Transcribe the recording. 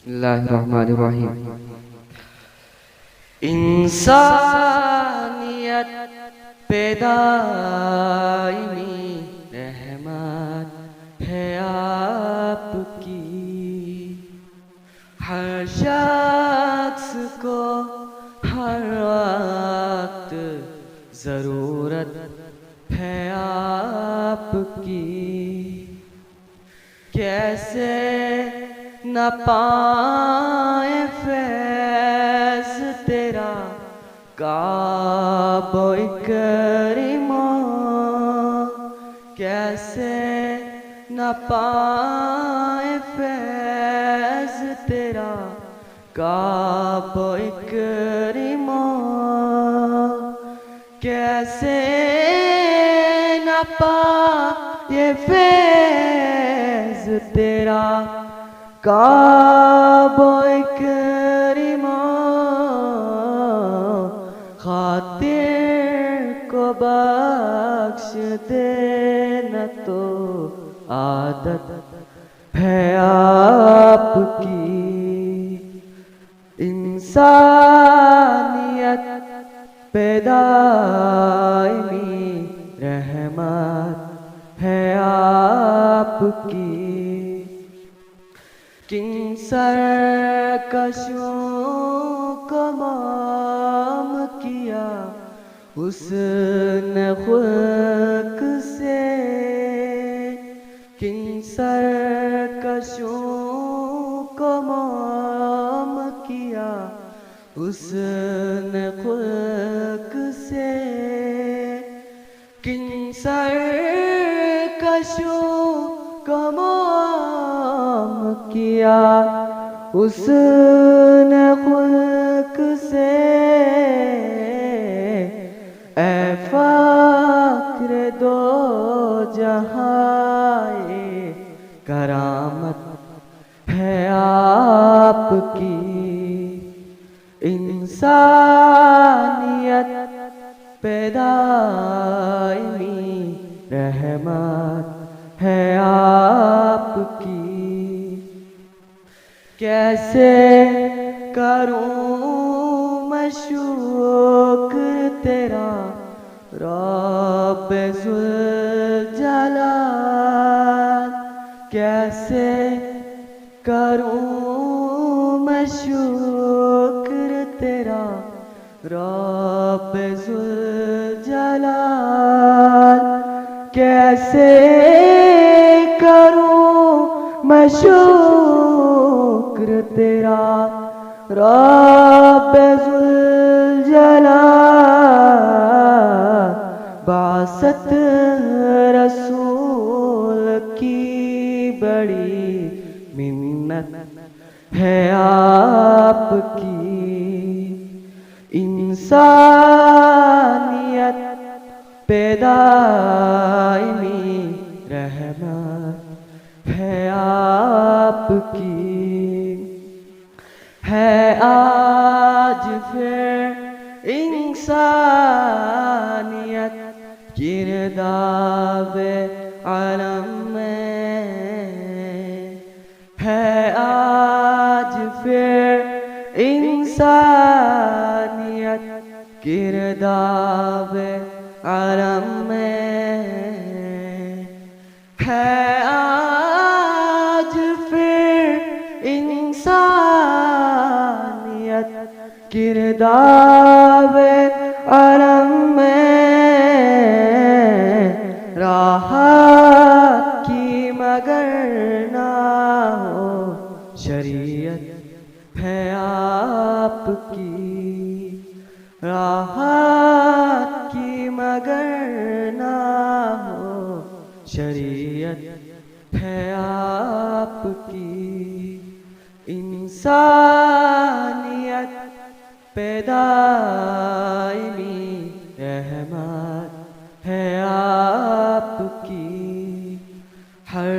Bismillahirrahmanirrahim. इंसानियत पे दाइमी रहमत है आपकी। हर शख्स को हर वक्त ज़रूरत है आपकी। कैसे न पाए फैज़ तेरा काबो करीमा। कैसे न पाए फैज़ तेरा काबो करीमा। कैसे न पाए फैज़ तेरा काबो करीमा। खातिर को बख्श देना तो आदत है आपकी। इंसानियत पे दाइमी रहमत है आपकी। किन सरकशों को माम किया उसने खुल्क से। किन सरकशों को माम किया उसने खुल्क से। किन सरकशों को माम किया उसने खुल्क से। ऐ फ़ाख्र दो जहाए करामत है आपकी। इंसानियत पे दाइमी रहमत है आपकी। कैसे करूं मैं शुक्र तेरा रब्बे ज़ुल जलाल। कैसे करूं मैं शुक्र तेरा रब्बे ज़ुल जलाल। कैसे करूं मैं शुक्र तेरा रब्बे ज़ुल जलाल। बासत रसूल की बड़ी मिन्नत है आपकी। इंसानियत पे दाइमी रहमत है आपकी। है आज फिर इंसानियत गिरदावे आलम में। है आज फिर इंसानियत गिरदावे आलम में। है आज फिर इंसानियत गिरदावे आलम में। राहत की मगर ना हो शरीयत है आपकी। राहत की मगर ना हो शरीयत है आपकी। इंसानियत पे दाइमी रहमत है आपकी। हर